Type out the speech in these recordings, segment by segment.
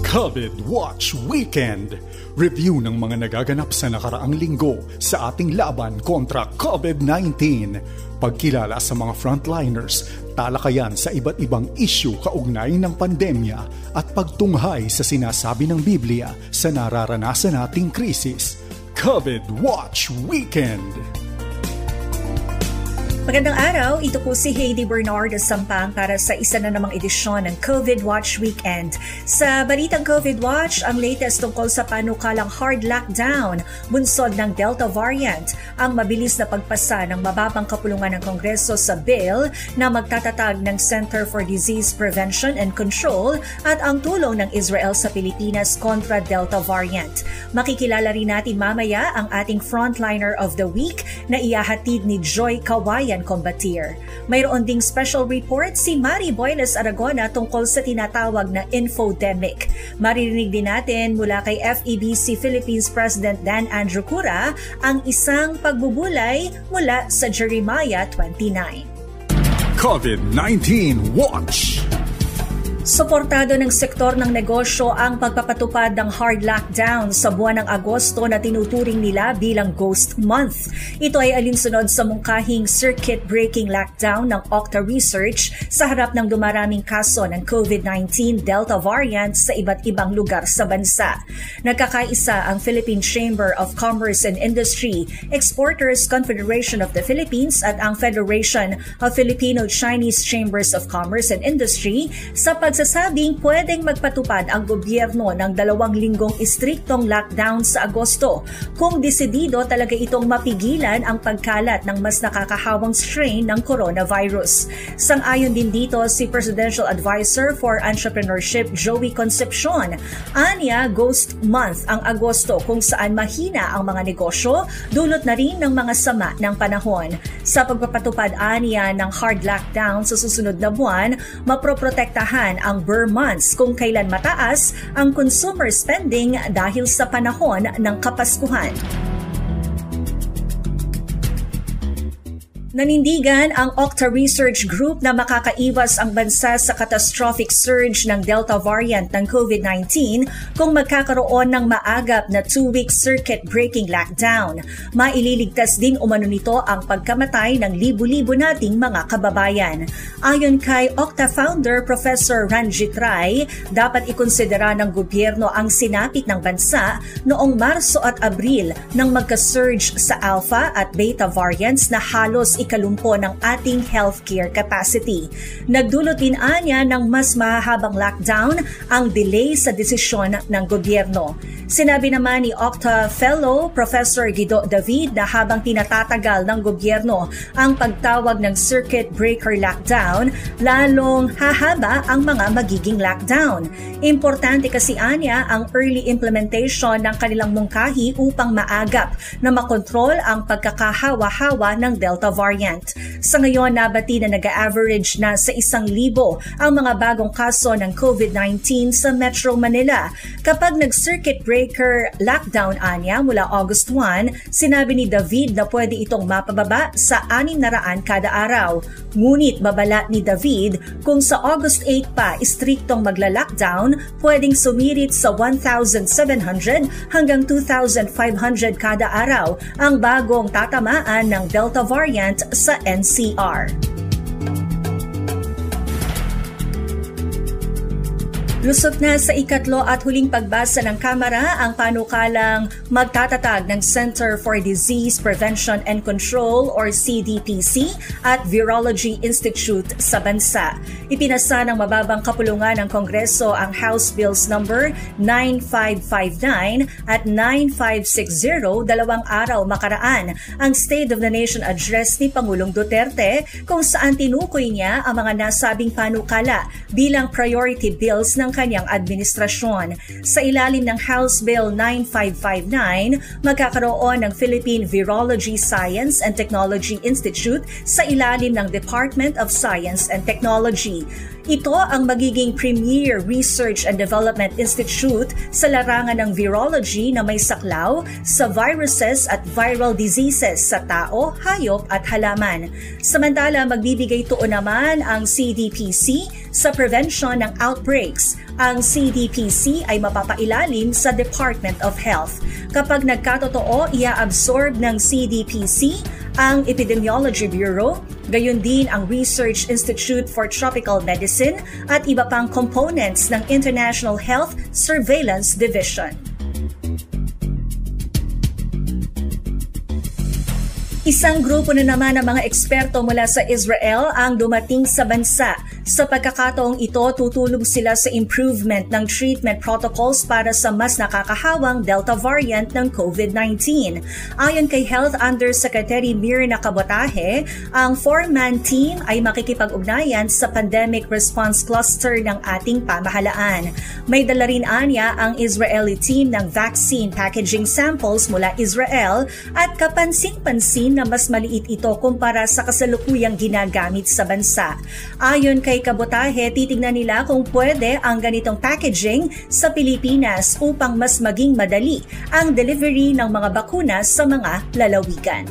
COVID Watch Weekend. Review ng mga nagaganap sa nakaraang linggo sa ating laban kontra COVID-19. Pagkilala sa mga frontliners, talakayan sa iba't ibang issue kaugnay ng pandemya at pagtunghay sa sinasabi ng Biblia sa nararanasan nating krisis. COVID Watch Weekend. Magandang araw, ito po si Heidi Bernardo Sampang para sa isa na namang edisyon ng COVID Watch Weekend. Sa balitang COVID Watch, ang latest tungkol sa panukalang hard lockdown, bunsod ng Delta variant, ang mabilis na pagpasa ng mababang kapulungan ng Kongreso sa bill na magtatatag ng Center for Disease Prevention and Control at ang tulong ng Israel sa Pilipinas kontra Delta variant. Makikilala rin natin mamaya ang ating frontliner of the week na ihahatid ni Joy Kawayan Combatir. Mayroon ding special report si Mari Boyles Aragona tungkol sa tinatawag na infodemic. Maririnig din natin mula kay FEBC Philippines President Dan Andrew Cura ang isang pagbubulay mula sa Jeremiah 29. COVID-19 Watch. Suportado ng sektor ng negosyo ang pagpapatupad ng hard lockdown sa buwan ng Agosto na tinuturing nila bilang Ghost Month. Ito ay alinsunod sa mungkahing circuit-breaking lockdown ng Okta Research sa harap ng dumaraming kaso ng COVID-19 Delta variant sa iba't ibang lugar sa bansa. Nagkakaisa ang Philippine Chamber of Commerce and Industry, Exporters Confederation of the Philippines at ang Federation of Filipino-Chinese Chambers of Commerce and Industry sa pagsasabing pwedeng magpatupad ang gobyerno ng 2 linggong istriktong lockdown sa Agosto kung desidido talaga itong mapigilan ang pagkalat ng mas nakakahawang strain ng coronavirus. Sang-ayon din dito si Presidential Advisor for Entrepreneurship Joey Concepcion. Anya, Ghost Month ang Agosto kung saan mahina ang mga negosyo, dulot na rin ng mga sama ng panahon. Sa pagpapatupad anya ng hard lockdown sa susunod na buwan, maproprotektahan ang Burr months kung kailan mataas ang consumer spending dahil sa panahon ng Kapaskuhan. Nanindigan ang Okta Research Group na makakaiwas ang bansa sa catastrophic surge ng Delta variant ng COVID-19 kung magkakaroon ng maagap na 2-week circuit-breaking lockdown. Maililigtas din umano nito ang pagkamatay ng libu-libo nating mga kababayan. Ayon kay Okta founder Professor Ranjit Rai, dapat ikonsidera ng gobyerno ang sinapit ng bansa noong Marso at Abril nang magka-surge sa Alpha at Beta variants na halos ikalumpo ng ating healthcare capacity. Nagdulot din anya ng mas mahahabang lockdown ang delay sa desisyon ng gobyerno. Sinabi naman ni Okta Fellow Professor Guido David na habang tinatatagal ng gobyerno ang pagtawag ng circuit breaker lockdown, lalong hahaba ang mga magiging lockdown. Importante kasi anya ang early implementation ng kanilang mungkahi upang maagap na makontrol ang pagkakahawa-hawa ng Delta variant. Sa ngayon, nabati na nag-average na sa 1,000 ang mga bagong kaso ng COVID-19 sa Metro Manila. Kapag nag-circuit breaker lockdown anya mula August 1, sinabi ni David na pwede itong mapababa sa 600 kada araw. Ngunit babala ni David kung sa August 8 pa istriktong magla-lockdown, pwedeng sumirit sa 1,700 hanggang 2,500 kada araw ang bagong tatamaan ng Delta variant sa NCR. Lusot na sa ikatlo at huling pagbasa ng Kamara ang panukalang magtatatag ng Center for Disease Prevention and Control or CDPC at Virology Institute sa bansa. Ipinasa ng mababang kapulungan ng Kongreso ang House Bills number 9559 at 9560 2 araw makaraan ang State of the Nation Address ni Pangulong Duterte kung saan tinukoy niya ang mga nasabing panukala bilang priority bills ng kanyang administrasyon. Sa ilalim ng House Bill 9559, magkakaroon ng Philippine Virology Science and Technology Institute sa ilalim ng Department of Science and Technology. Ito ang magiging premier research and development institute sa larangan ng virology na may saklaw sa viruses at viral diseases sa tao, hayop at halaman. Samantala, magbibigay tuon naman ang CDPC sa prevention ng outbreaks. Ang CDPC ay mapapailalim sa Department of Health. Kapag nagkatotoo, ia-absorb ng CDPC ang Epidemiology Bureau, gayon din ang Research Institute for Tropical Medicine at iba pang components ng International Health Surveillance Division. Isang grupo na naman ng mga eksperto mula sa Israel ang dumating sa bansa. Sa pagkakataong ito, tutulong sila sa improvement ng treatment protocols para sa mas nakakahawang Delta variant ng COVID-19. Ayon kay Health Undersecretary Mirna Cabotaje, ang 4-man team ay makikipag-ugnayan sa Pandemic Response Cluster ng ating pamahalaan. May dala rin anya ang Israeli team ng vaccine packaging samples mula Israel at kapansin-pansin na mas maliit ito kumpara sa kasalukuyang ginagamit sa bansa. Ayon kay Cabotaje, titignan nila kung pwede ang ganitong packaging sa Pilipinas upang mas maging madali ang delivery ng mga bakuna sa mga lalawigan.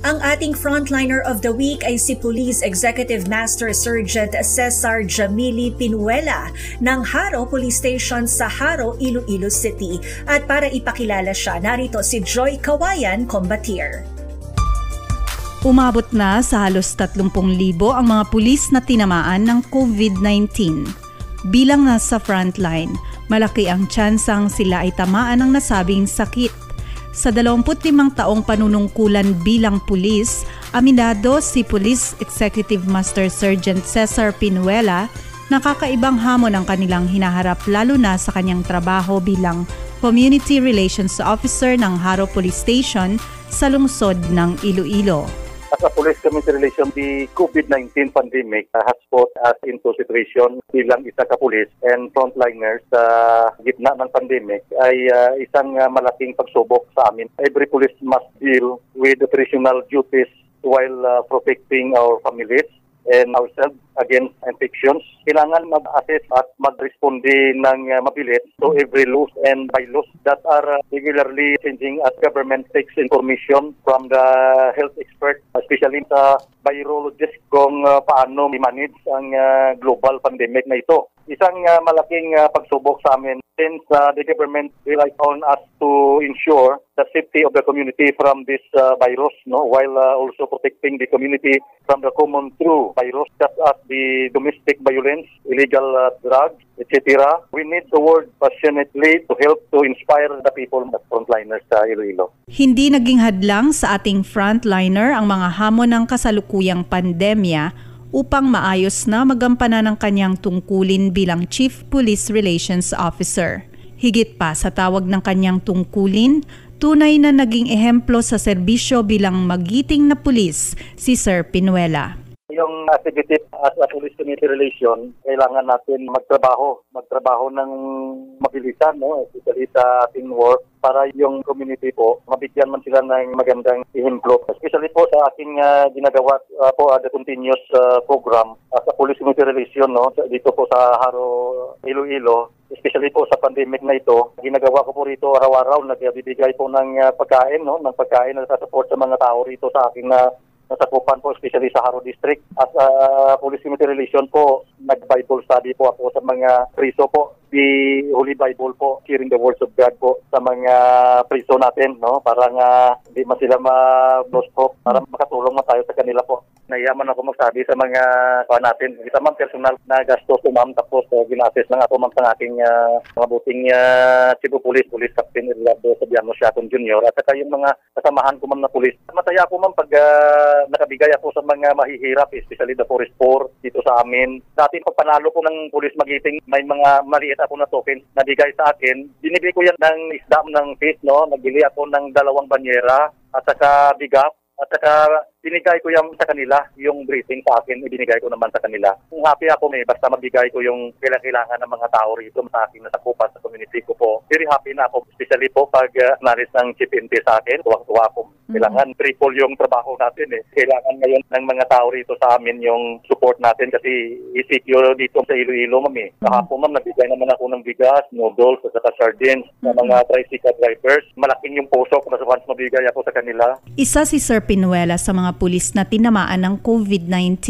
Ang ating frontliner of the week ay si Police Executive Master Sergeant Cesar Jamili Pinuela ng Haro Police Station sa Haro, Iloilo City. At para ipakilala siya, narito si Joy Kawayan Combatier. Umabot na sa halos 30,000 ang mga pulis na tinamaan ng COVID-19. Bilang nasa frontline, malaki ang tsansang sila ay tamaan ng nasabing sakit. Sa 25 taong panunungkulan bilang pulis, aminado si Police Executive Master Sergeant Cesar Pinuela na kakaibang hamon ang kanilang hinaharap lalo na sa kanyang trabaho bilang Community Relations Officer ng Haro Police Station sa lungsod ng Iloilo. As a police community relation, the COVID-19 pandemic has put us into situation bilang isa ka-pulis and frontliners sa gitna ng pandemic ay isang malaking pagsubok sa amin. Every police must deal with operational duties while protecting our families and ourselves against infections. Kailangan mag-assess at mag-responde ng mabilis to every laws and bylaws that are regularly changing as government takes information from the health expert, especially sa virologist kung paano i-manage ang global pandemic na ito. Isang malaking pagsubok sa amin since the government relies on us to ensure the safety of the community from this virus, while also protecting the community from the common flu virus, such as the domestic violence, illegal drugs, etc. We need to work passionately to help to inspire the people at frontliners sa Iloilo. Hindi naging hadlang sa ating frontliner ang mga hamon ng kasalukuyang pandemya upang maayos na magampanan ang kanyang tungkulin bilang Chief Police Relations Officer. Higit pa sa tawag ng kanyang tungkulin, tunay na naging ehemplo sa serbisyo bilang magiting na pulis si Sir Pinuela. Yung activity as a police community relation, kailangan natin magtrabaho ng mabilisan, especially sa ating work, para yung community po, mabigyan man sila ng magandang ehemplo. Especially po sa aking ginagawa po the continuous program as a police community relation, dito po sa Haro, Iloilo. Especially po sa pandemic na ito, ginagawa ko po rito araw-araw, nagbibigay po ng pagkain, ng pagkain na support sa mga tao rito sa aking nasakupan po, especially sa Haro District. As a police community relation po, nag-Bible study po ako sa mga priso po. The Holy Bible po, hearing the words of God po sa mga priso natin, para nga hindi man sila ma-lost hope, para makatulong man tayo sa kanila po. Nahiyaman ako magsabi sa mga natin. Kita man personal na gastos ko, ma'am, tapos gina-assess lang ako sa aking mabuting Cebu Police Captain Eduardo Sabiano Siaton Jr. At saka yung mga kasamahan ko, ma'am, na police. Masaya ako, ma'am, pag nakabigay ako sa mga mahihirap, especially the Forest Poor dito sa amin. Dati pag panalo ko ng police magiting, may mga maliit ako na token na bigay sa akin. Binibigay ko yan ng isda ng fish, Nagbili ako ng 2 banyera at saka bigap. At saka binigay ko yan sa kanila, yung briefing sa akin, ibinigay ko naman sa kanila. Kung happy ako basta mabigay ko yung kailangan ng mga tao rito sa akin na sakupan sa community ko po. Very happy na ako, especially po pag naris ng Chief NP sa akin, tuwang-tuwa ako. Kailangan triple yung trabaho natin Kailangan ngayon ng mga tao rito sa amin yung support natin kasi i-secure dito sa Iloilo, ma'am Kahapon, ma'am, nagbigay naman ako ng bigas, noodles, at saka sardines sa mga tricycle drivers. Malaking yung puso kung once mabigay ako sa kanila. Isa si Sir Pinuela sa mga pulis na tinamaan ng COVID-19.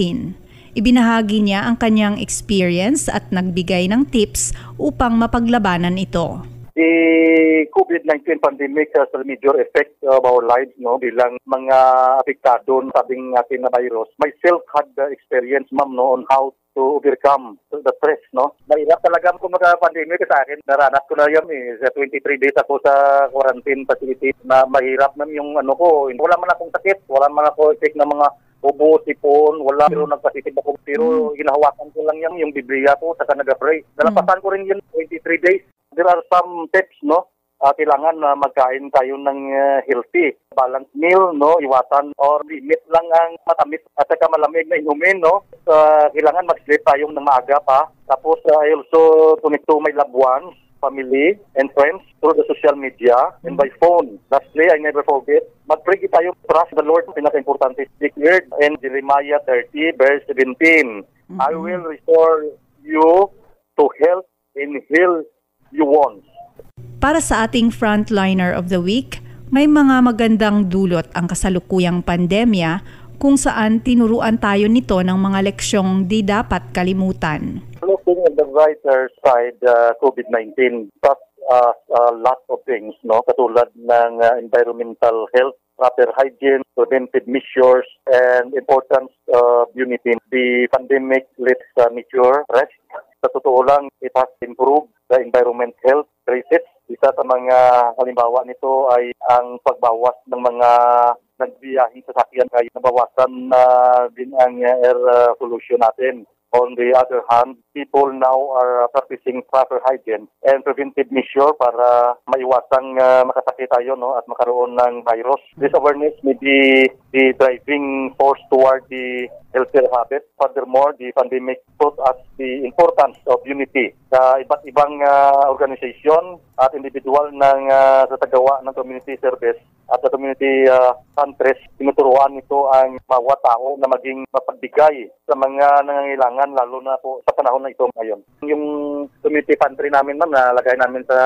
Ibinahagi niya ang kanyang experience at nagbigay ng tips upang mapaglabanan ito. The COVID-19 pandemic has a major effect of our lives, bilang mga apektado sabing ating na virus. Myself had the experience, ma'am, on how to overcome the stress, Mahirap talaga kung mag-pandemic sa akin. Naranas ko na yan Sa 23 days ako sa quarantine facility na mahirap na yung ko. Wala man akong sakit, wala man ako effect ng mga ubo, sipon, wala. Pero nagpasitib ako. Pero ginahawakan ko lang yung Biblia ko, saka nag-pray. Nalapasan ko rin yun 23 days. There are some tips, kailangan na magkain tayo ng healthy, balanced meal, iwasan or limit lang ang matamis at saka malamig na inumin, kailangan mag-sleep tayo ng maaga pa. Tapos I also connect to my loved ones, family, and friends through the social media and by phone. Lastly, I never forget, mag-pray tayo, trust the Lord, pinaka-importante, declared in Jeremiah 30, verse 17. I will restore you to health and heal you want. Para sa ating frontliner of the week, may mga magandang dulot ang kasalukuyang pandemya kung saan tinuruan tayo nito ng mga leksyong di dapat kalimutan. Looking at the brighter side, COVID-19 taught us a lot of things, katulad ng environmental health, proper hygiene, preventive measures, and importance of unity. The pandemic lets nature rest. Sa totoo lang, it has improved the environment health crisis. Isa sa mga halimbawa nito ay ang pagbawas ng mga nagbiyahing sasakyan ay nabawasan na din ang air pollution natin. On the other hand, people now are practicing proper hygiene and preventive measure para maiwasang makasakit tayo at makaroon ng virus. This awareness may be the driving force toward the healthier habit. Furthermore, the pandemic taught us the importance of unity sa iba't ibang organisasyon at individual ng tatagawa ng community service at sa community countries. Tinuturuan nito ang bawat tao na maging mapagbigay sa mga nangangailangan, lalo na po sa panahon na ito ngayon. Yung community pantry namin, ma'am, nalagay namin sa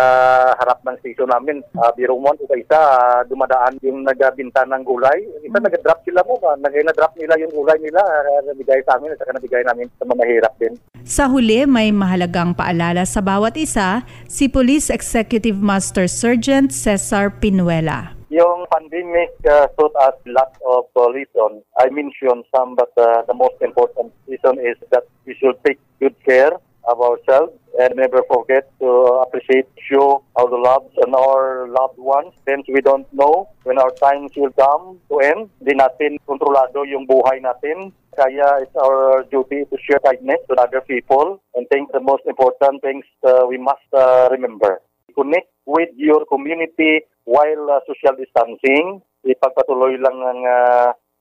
harap ng station namin. Biro mo, isa dumadaan yung nagbinta ng gulay. Isa nag-drop sila mo, nag-drop nila yung gulay nila, nabigay sa amin at saka nabigay namin sa mamahirap din. Sa huli, may mahalagang paalala sa bawat isa, si Police Executive Master Sergeant Cesar Pinuela. Yung pandemic taught us lots of lessons. I mentioned some, but the most important lesson is that we should take good care of ourselves and never forget to appreciate, show our loves and our loved ones. Since we don't know when our times will come to end, di natin kontrolado yung buhay natin. Kaya it's our duty to share kindness to other people and think the most important things we must remember. Connect with your community while social distancing. Ipagpatuloy lang ang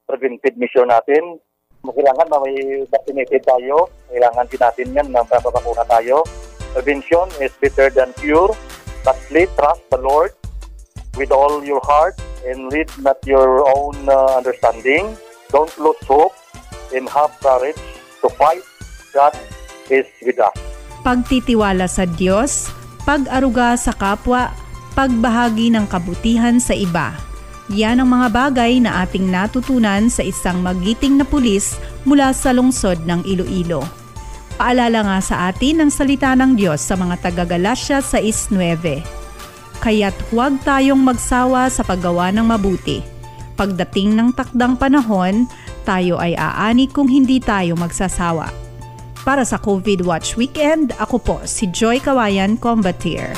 preventive measure natin. Kailangan na may vaccinated tayo. Kailangan din natin yan na papapakuna tayo. Prevention is better than cure. Lastly, trust the Lord with all your heart and lead not your own understanding. Don't lose hope and have courage to fight. God is with us. Pagtitiwala sa Diyos, pag-aruga sa kapwa, pagbahagi ng kabutihan sa iba. Yan ang mga bagay na ating natutunan sa isang magiting na pulis mula sa lungsod ng Iloilo. Paalala nga sa atin ang salita ng Diyos sa mga taga-Galatia 6:9. Kaya't huwag tayong magsawa sa paggawa ng mabuti. Pagdating ng takdang panahon, tayo ay aani kung hindi tayo magsasawa. Para sa COVID Watch Weekend, ako po si Joy Kawayan, Combateer.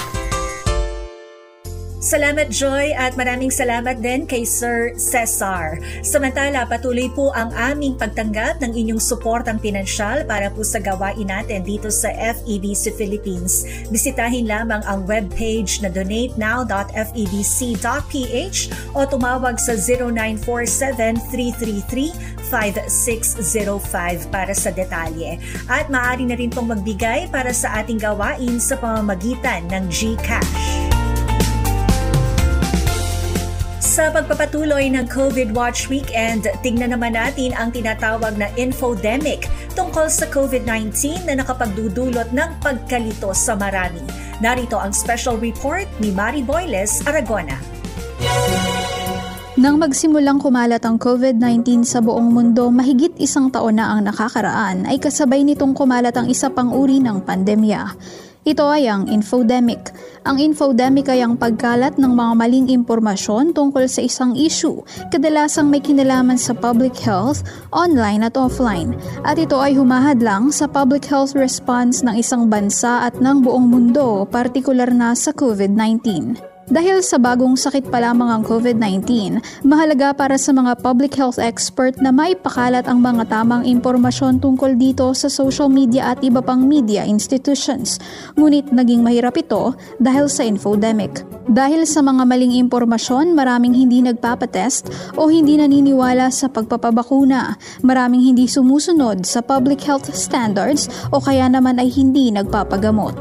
Salamat Joy at maraming salamat din kay Sir Cesar. Samantala, patuloy po ang aming pagtanggap ng inyong suportang pinansyal para po sa gawain natin dito sa FEBC Philippines. Bisitahin lamang ang webpage na donatenow.febc.ph o tumawag sa 0947-333-5605 para sa detalye. At maaari na rin pong magbigay para sa ating gawain sa pamamagitan ng GCash. Sa pagpapatuloy ng COVID Watch Weekend, tingnan naman natin ang tinatawag na infodemic tungkol sa COVID-19 na nakapagdudulot ng pagkalito sa marami. Narito ang special report ni Mari Boyles Aragona. Nang magsimulang kumalat ang COVID-19 sa buong mundo, mahigit 1 taon na ang nakakaraan, ay kasabay nitong kumalat ang isa pang uri ng pandemya. Ito ay ang infodemic. Ang infodemic ay ang pagkalat ng mga maling impormasyon tungkol sa isang issue, kadalasang may kinalaman sa public health, online at offline. At ito ay humahadlang sa public health response ng isang bansa at ng buong mundo, partikular na sa COVID-19. Dahil sa bagong sakit pa lamang ang COVID-19, mahalaga para sa mga public health expert na maipakalat ang mga tamang impormasyon tungkol dito sa social media at iba pang media institutions. Ngunit naging mahirap ito dahil sa infodemic. Dahil sa mga maling impormasyon, maraming hindi nagpapatest o hindi naniniwala sa pagpapabakuna. Maraming hindi sumusunod sa public health standards o kaya naman ay hindi nagpapagamot.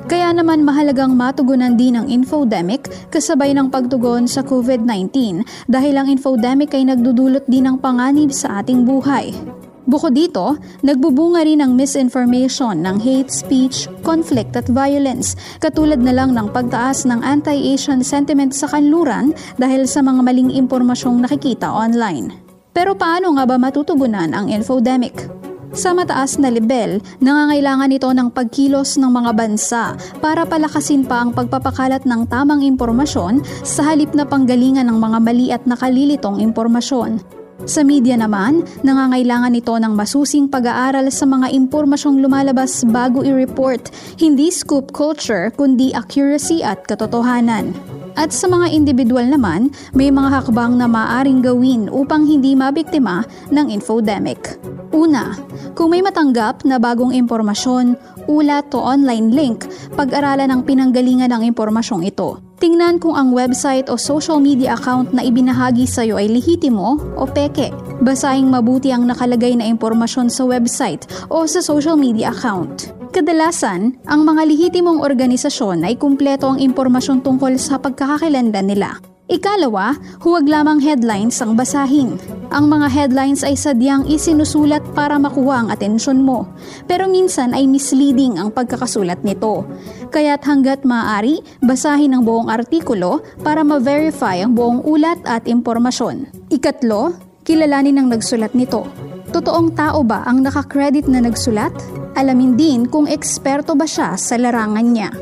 Kaya naman mahalagang matugunan din ang infodemic kasabay ng pagtugon sa COVID-19 dahil ang infodemic ay nagdudulot din ng panganib sa ating buhay. Bukod dito, nagbubunga rin ang misinformation ng hate speech, conflict at violence, katulad na lang ng pagtaas ng anti-Asian sentiment sa kanluran dahil sa mga maling impormasyong nakikita online. Pero paano nga ba matutugunan ang infodemic? Sa mataas na level, nangangailangan ito ng pagkilos ng mga bansa para palakasin pa ang pagpapakalat ng tamang impormasyon sa halip na panggalingan ng mga mali at nakalilitong impormasyon. Sa media naman, nangangailangan ito ng masusing pag-aaral sa mga impormasyong lumalabas bago i-report, hindi scoop culture kundi accuracy at katotohanan. At sa mga individual naman, may mga hakbang na maaaring gawin upang hindi mabiktima ng infodemic. Una, kung may matanggap na bagong impormasyon, ulat o online link, pag-aralan ang pinanggalingan ng impormasyong ito. Tingnan kung ang website o social media account na ibinahagi sa iyo ay lehitimo o peke. Basahin mabuti ang nakalagay na impormasyon sa website o sa social media account. Kadalasan, ang mga lehitimong organisasyon ay kumpleto ang impormasyon tungkol sa pagkakakilanlan nila. Ikalawa, huwag lamang headlines ang basahin. Ang mga headlines ay sadyang isinusulat para makuha ang atensyon mo. Pero minsan ay misleading ang pagkakasulat nito. Kaya't hanggat maaari, basahin ang buong artikulo para ma-verify ang buong ulat at impormasyon. Ikatlo, kilalanin ang nagsulat nito. Totoong tao ba ang nakakredit na nagsulat? Alamin din kung eksperto ba siya sa larangan niya.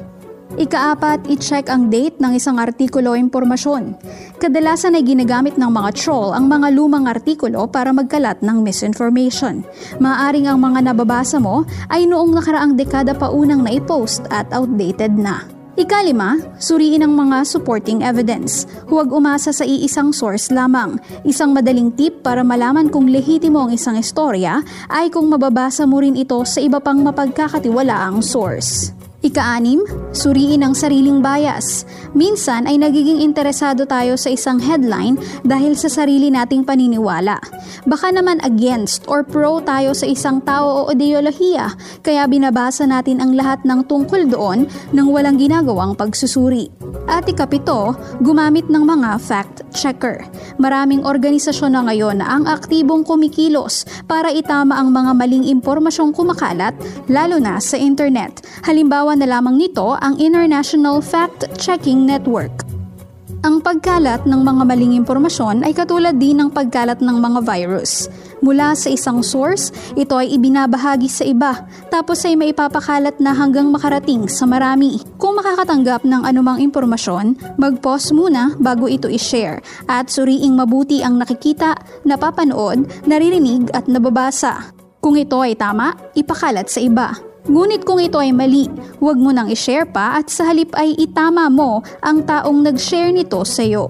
Ikaapat, i-check ang date ng isang artikulo o impormasyon. Kadalasan ay ginagamit ng mga troll ang mga lumang artikulo para magkalat ng misinformation. Maaaring ang mga nababasa mo ay noong nakaraang dekada pa unang naipost at outdated na. Ikalima, suriin ang mga supporting evidence. Huwag umasa sa iisang source lamang. Isang madaling tip para malaman kung lehitimo ang isang istorya ay kung mababasa mo rin ito sa iba pang mapagkakatiwalaang source. Ika-anim, suriin ang sariling bias. Minsan ay nagiging interesado tayo sa isang headline dahil sa sarili nating paniniwala. Baka naman against or pro tayo sa isang tao o ideolohiya, kaya binabasa natin ang lahat ng tungkol doon nang walang ginagawang pagsusuri. At ikapito, gumamit ng mga fact-checker. Maraming organisasyon na ngayon na ang aktibong kumikilos para itama ang mga maling impormasyong kumakalat, lalo na sa internet. Halimbawa na lamang nito ang International Fact-Checking Network. Ang pagkalat ng mga maling impormasyon ay katulad din ng pagkalat ng mga virus. Mula sa isang source, ito ay ibinabahagi sa iba, tapos ay maipapakalat na hanggang makarating sa marami. Kung makakatanggap ng anumang impormasyon, mag-pause muna bago ito i-share at suriing mabuti ang nakikita, napapanood, naririnig at nababasa. Kung ito ay tama, ipakalat sa iba. Ngunit kung ito ay mali, huwag mo nang i-share pa at sa halip ay itama mo ang taong nag-share nito sa iyo.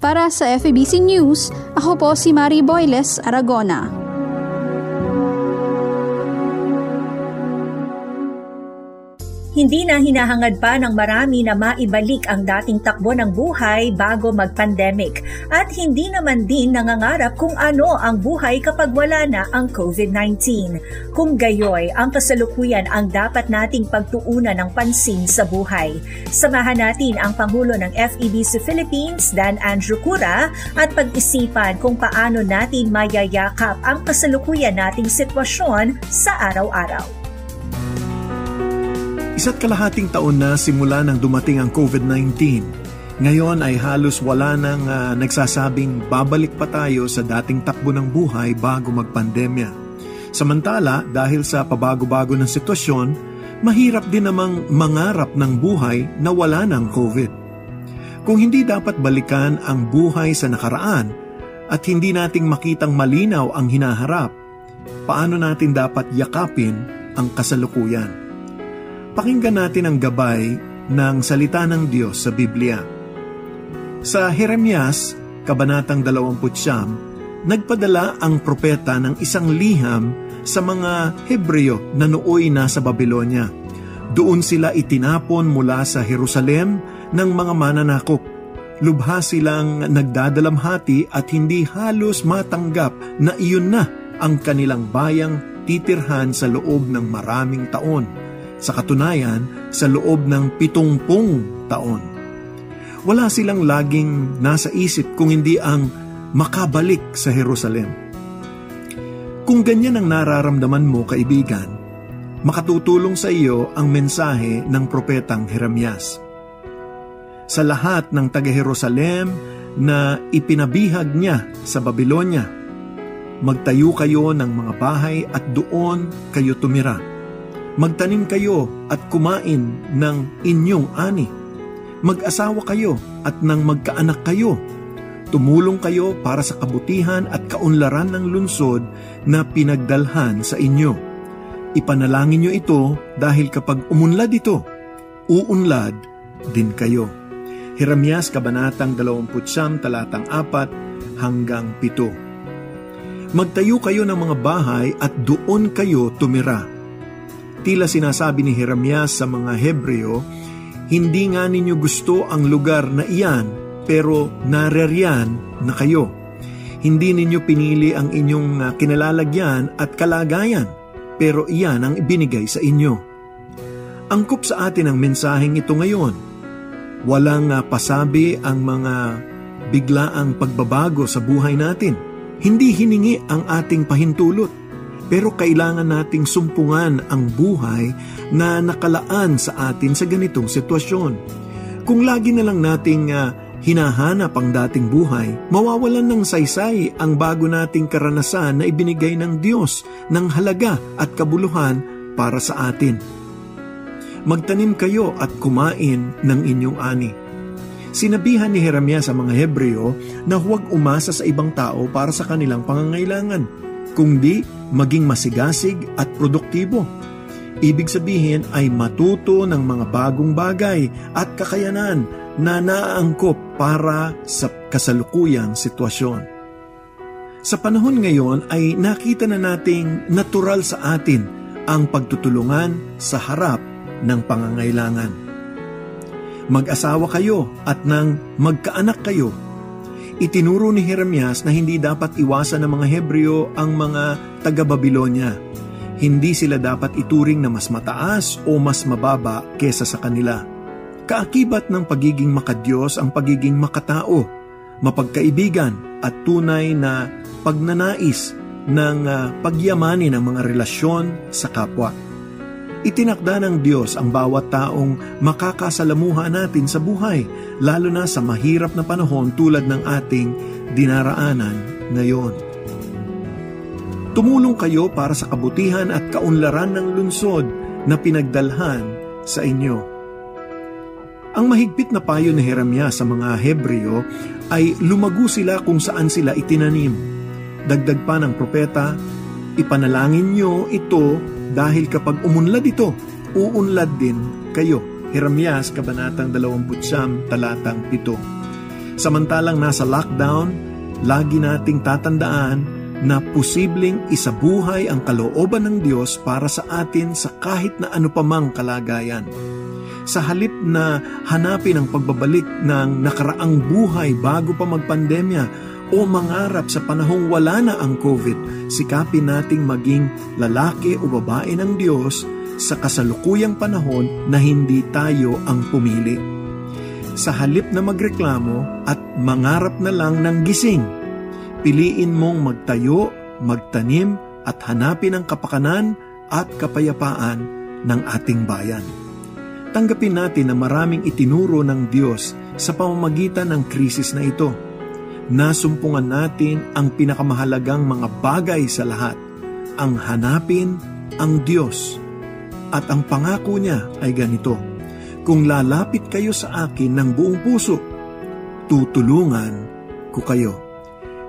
Para sa FEBC News, ako po si Marie Boyles Aragona. Hindi na hinahangad pa ng marami na maibalik ang dating takbo ng buhay bago mag-pandemic at hindi naman din nangangarap kung ano ang buhay kapag wala na ang COVID-19. Kung gayoy, ang kasalukuyan ang dapat nating pagtuunan ng pansin sa buhay. Samahan natin ang Pangulo ng FEBC Philippines, Dan Andrew Cura, at pag-isipan kung paano natin mayayakap ang kasalukuyan nating sitwasyon sa araw-araw. 1.5 taon na simula nang dumating ang COVID-19. Ngayon ay halos wala nang nagsasabing babalik pa tayo sa dating takbo ng buhay bago magpandemya. Samantala, dahil sa pabago-bago ng sitwasyon, mahirap din namang mangarap ng buhay na wala ng COVID. Kung hindi dapat balikan ang buhay sa nakaraan at hindi nating makitang malinaw ang hinaharap, paano natin dapat yakapin ang kasalukuyan? Pakinggan natin ang gabay ng salita ng Diyos sa Biblia. Sa Jeremias, Kabanatang 29, nagpadala ang propeta ng isang liham sa mga Hebreo na nooy nasa Babylonia. Doon sila itinapon mula sa Jerusalem ng mga mananakop. Lubha silang nagdadalamhati at hindi halos matanggap na iyon na ang kanilang bayang titirhan sa loob ng maraming taon. Sa katunayan, sa loob ng 70 taon. Wala silang laging nasa isip kung hindi ang makabalik sa Jerusalem. Kung ganyan ang nararamdaman mo, kaibigan, makatutulong sa iyo ang mensahe ng propetang Jeremias. Sa lahat ng taga-Jerusalem na ipinabihag niya sa Babylonia, magtayo kayo ng mga bahay at doon kayo tumira. Magtanim kayo at kumain ng inyong ani. Mag-asawa kayo at nang magkaanak kayo. Tumulong kayo para sa kabutihan at kaunlaran ng lungsod na pinagdalhan sa inyo. Ipanalangin niyo ito dahil kapag umunlad ito, uunlad din kayo. Jeremias Kabanatang 29, talatang 4 hanggang 7. Magtayo kayo ng mga bahay at doon kayo tumira. Tila sinasabi ni Jeremias sa mga Hebreo, hindi nga ninyo gusto ang lugar na iyan, pero naririyan na kayo. Hindi ninyo pinili ang inyong kinalalagyan at kalagayan, pero iyan ang ibinigay sa inyo. Angkop sa atin ang mensaheng ito ngayon. Walang pasabi ang mga biglaang pagbabago sa buhay natin. Hindi hiningi ang ating pahintulot. Pero kailangan nating sumpungan ang buhay na nakalaan sa atin sa ganitong sitwasyon. Kung lagi na lang nating hinahanap ang dating buhay, mawawalan ng saysay ang bago nating karanasan na ibinigay ng Diyos ng halaga at kabuluhan para sa atin. Magtanim kayo at kumain ng inyong ani. Sinabihan ni Jeremias sa mga Hebreo na huwag umasa sa ibang tao para sa kanilang pangangailangan, kundi maging masigasig at produktibo. Ibig sabihin ay matuto ng mga bagong bagay at kakayanan na naaangkop para sa kasalukuyang sitwasyon. Sa panahon ngayon ay nakita na nating natural sa atin ang pagtutulungan sa harap ng pangangailangan. Mag-asawa kayo at nang magkaanak kayo. Itinuro ni Jeremias na hindi dapat iwasan ng mga Hebreo ang mga taga-Babylonia. Hindi sila dapat ituring na mas mataas o mas mababa kesa sa kanila. Kaakibat ng pagiging makadiyos ang pagiging makatao, mapagkaibigan at tunay na pagnanais ng pagyamanin ng mga relasyon sa kapwa. Itinakda ng Diyos ang bawat taong makakasalamuha natin sa buhay, lalo na sa mahirap na panahon tulad ng ating dinaraanan ngayon. Tumulong kayo para sa kabutihan at kaunlaran ng lungsod na pinagdalhan sa inyo. Ang mahigpit na payo ni Jeremias sa mga Hebreo ay lumago sila kung saan sila itinanim. Dagdag pa ng propeta, ipanalangin nyo ito dahil kapag umunlad ito, uunlad din kayo. Jeremias, Kabanatang 29, talatang 7. Samantalang nasa lockdown, lagi nating tatandaan na posibleng isabuhay ang kalooban ng Diyos para sa atin sa kahit na ano pamang kalagayan. Sa halip na hanapin ang pagbabalik ng nakaraang buhay bago pa magpandemya o mangarap sa panahong wala na ang COVID, sikapin nating maging lalaki o babae ng Diyos sa kasalukuyang panahon na hindi tayo ang pumili. Sa halip na magreklamo at mangarap na lang ng gising, piliin mong magtayo, magtanim at hanapin ang kapakanan at kapayapaan ng ating bayan. Tanggapin natin na maraming itinuro ng Diyos sa pamamagitan ng krisis na ito. Nasumpungan natin ang pinakamahalagang mga bagay sa lahat, ang hanapin ang Diyos. At ang pangako niya ay ganito, kung lalapit kayo sa akin ng buong puso, tutulungan ko kayo.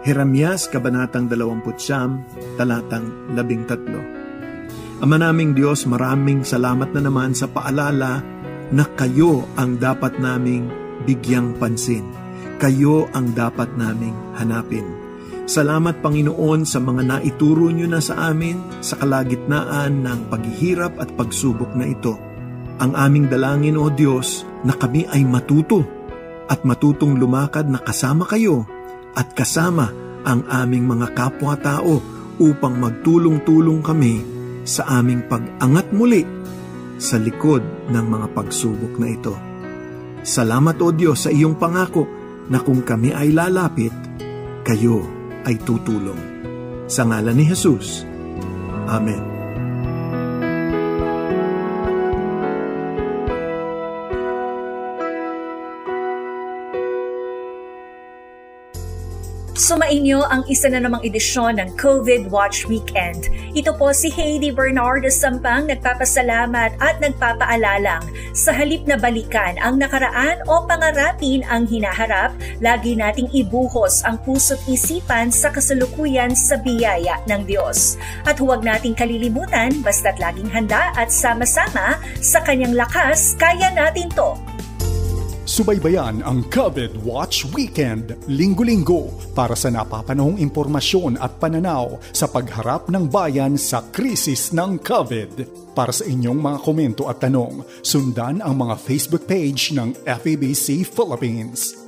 Jeremias, Kabanatang 29, talatang 13. Ama naming Diyos, maraming salamat na naman sa paalala na kayo ang dapat naming bigyang pansin. Kayo ang dapat naming hanapin. Salamat Panginoon sa mga naituro nyo na sa amin sa kalagitnaan ng paghihirap at pagsubok na ito. Ang aming dalangin o Diyos na kami ay matuto at matutong lumakad na kasama kayo at kasama ang aming mga kapwa-tao upang magtulong-tulong kami sa aming pag-angat muli sa likod ng mga pagsubok na ito. Salamat o Diyos sa iyong pangako na kung kami ay lalapit, kayo ay tutulong. Sa ngalan ni Jesus. Amen. Sumainyo ang isa na namang edisyon ng COVID Watch Weekend. Ito po si Heidi Bernardo Sampang nagpapasalamat at nagpapaalalang. Sa halip na balikan ang nakaraan o pangarapin ang hinaharap, lagi nating ibuhos ang puso't isipan sa kasalukuyan sa biyaya ng Diyos. At huwag nating kalilimutan, basta't laging handa at sama-sama sa kanyang lakas, kaya natin to. Subaybayan ang COVID Watch Weekend, linggo-linggo para sa napapanahong impormasyon at pananaw sa pagharap ng bayan sa krisis ng COVID. Para sa inyong mga komento at tanong, sundan ang mga Facebook page ng FEBC Philippines.